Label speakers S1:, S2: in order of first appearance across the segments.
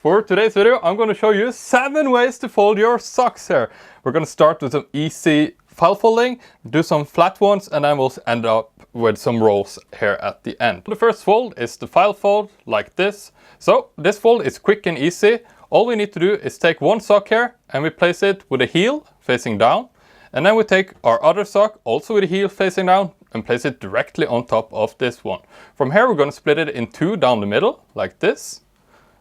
S1: For today's video, I'm going to show you 7 ways to fold your socks here. We're going to start with some easy file folding, do some flat ones, and then we'll end up with some rolls here at the end. The first fold is the file fold, like this. So this fold is quick and easy. All we need to do is take one sock here and we place it with the heel facing down. And then we take our other sock, also with the heel facing down, and place it directly on top of this one. From here we're going to split it in two down the middle, like this.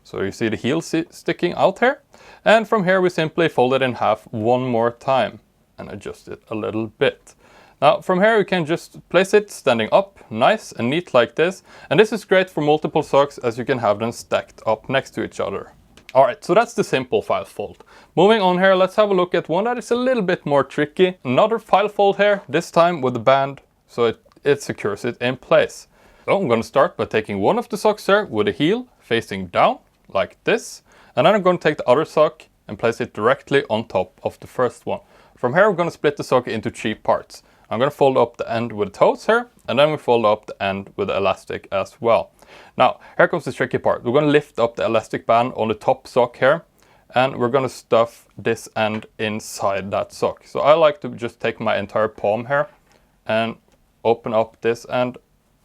S1: So you see the heel sticking out here. And from here we simply fold it in half one more time and adjust it a little bit. Now from here you can just place it standing up, nice and neat like this. And this is great for multiple socks as you can have them stacked up next to each other. Alright, so that's the simple file fold. Moving on here, let's have a look at one that is a little bit more tricky. Another file fold here, this time with the band, so it secures it in place. So I'm going to start by taking one of the socks here with the heel facing down, like this. And then I'm going to take the other sock and place it directly on top of the first one. From here we're going to split the sock into 3 parts. I'm going to fold up the end with the toes here, and then we fold up the end with the elastic as well. Now, here comes the tricky part. We're going to lift up the elastic band on the top sock here, and we're going to stuff this end inside that sock. So I like to just take my entire palm here and open up this end,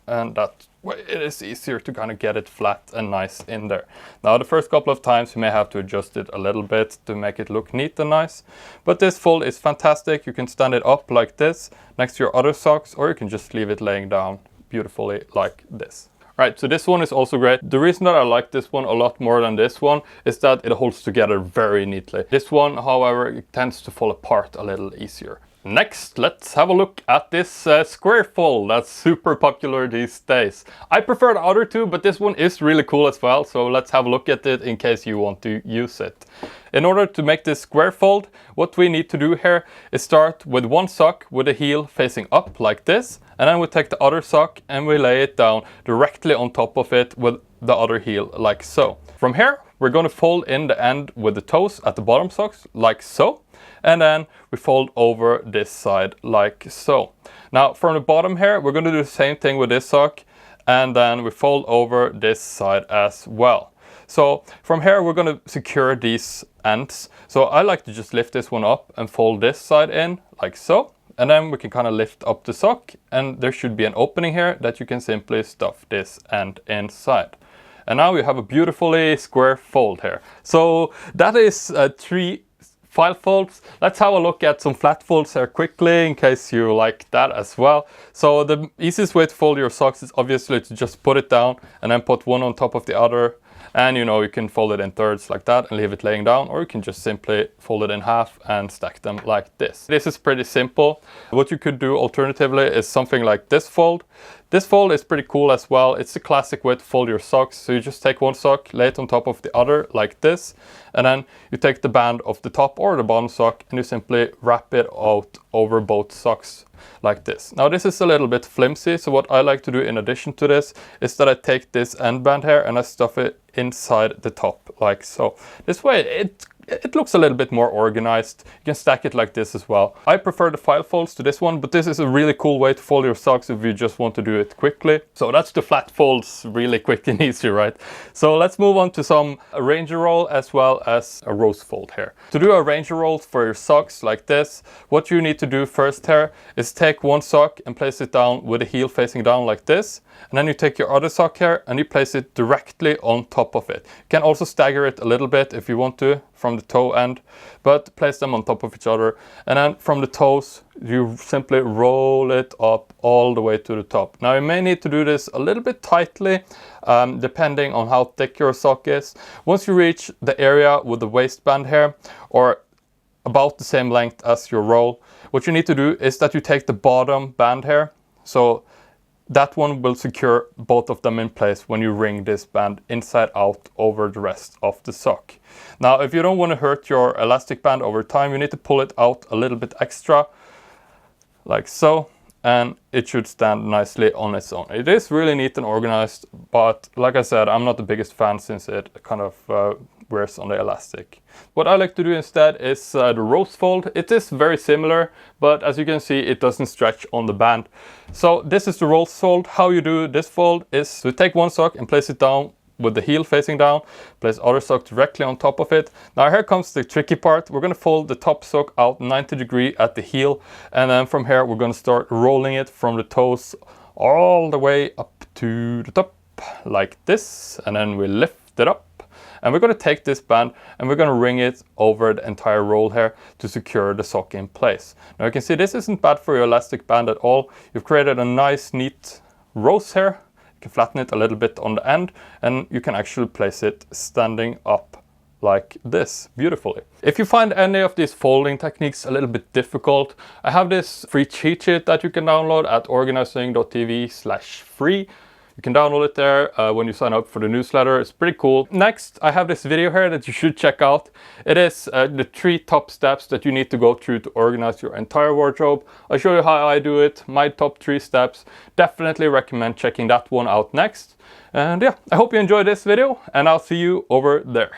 S1: and that way it is easier to kind of get it flat and nice in there. Now the first couple of times you may have to adjust it a little bit to make it look neat and nice, but this fold is fantastic. You can stand it up like this next to your other socks, or you can just leave it laying down beautifully like this. Right, so this one is also great. The reason that I like this one a lot more than this one is that it holds together very neatly. This one, however, it tends to fall apart a little easier. Next, let's have a look at this square fold that's super popular these days. I prefer the other two, but this one is really cool as well, so let's have a look at it in case you want to use it. In order to make this square fold, what we need to do here is start with one sock with the heel facing up like this, and then we take the other sock and we lay it down directly on top of it with the other heel like so. From here, we're going to fold in the end with the toes at the bottom socks like so. And then we fold over this side like so. Now from the bottom here, we're going to do the same thing with this sock. And then we fold over this side as well. So from here, we're going to secure these ends. So I like to just lift this one up and fold this side in like so. And then we can kind of lift up the sock. And there should be an opening here that you can simply stuff this end inside. And now we have a beautifully square fold here. So that is 3 file folds. Let's have a look at some flat folds here quickly in case you like that as well. So the easiest way to fold your socks is obviously to just put it down and then put one on top of the other. And you can fold it in thirds like that and leave it laying down, or you can just simply fold it in half and stack them like this. This is pretty simple. What you could do alternatively is something like this fold. This fold is pretty cool as well. It's the classic way to fold your socks. So you just take one sock, lay it on top of the other like this, and then you take the band of the top or the bottom sock and you simply wrap it out over both socks like this. Now this is a little bit flimsy, so what I like to do in addition to this is that I take this end band here and I stuff it inside the top like so. This way it looks a little bit more organized. You can stack it like this as well. I prefer the file folds to this one, but this is a really cool way to fold your socks if you just want to do it quickly. So that's the flat folds, really quick and easy, right? So let's move on to some arranger roll as well as a rose fold here. To do arranger rolls for your socks like this, what you need to do first here is take one sock and place it down with the heel facing down like this. And then you take your other sock here and you place it directly on top of it. You can also stagger it a little bit if you want to from the toe end, but place them on top of each other. And then from the toes, you simply roll it up all the way to the top. Now you may need to do this a little bit tightly, depending on how thick your sock is. Once you reach the area with the waistband here, or about the same length as your roll, what you need to do is that you take the bottom band here. So that one will secure both of them in place when you wring this band inside out over the rest of the sock. Now, if you don't want to hurt your elastic band over time, you need to pull it out a little bit extra, like so, and it should stand nicely on its own. It is really neat and organized, but like I said, I'm not the biggest fan since it kind of wears on the elastic. What I like to do instead is the rose fold. It is very similar, but as you can see, it doesn't stretch on the band. So this is the rose fold. How you do this fold is to take one sock and place it down with the heel facing down, place other sock directly on top of it. Now here comes the tricky part. We're going to fold the top sock out 90 degrees at the heel, and then from here we're going to start rolling it from the toes all the way up to the top like this, and then we lift it up. And we're going to take this band and we're going to ring it over the entire roll here to secure the sock in place. Now you can see this isn't bad for your elastic band at all. You've created a nice neat rose here. You can flatten it a little bit on the end, and you can actually place it standing up like this beautifully. If you find any of these folding techniques a little bit difficult, I have this free cheat sheet that you can download at organizing.tv/free. You can download it there when you sign up for the newsletter. It's pretty cool. Next, I have this video here that you should check out. It is the 3 top steps that you need to go through to organize your entire wardrobe. I'll show you how I do it, my top 3 steps. Definitely recommend checking that one out next. And yeah, I hope you enjoyed this video, and I'll see you over there.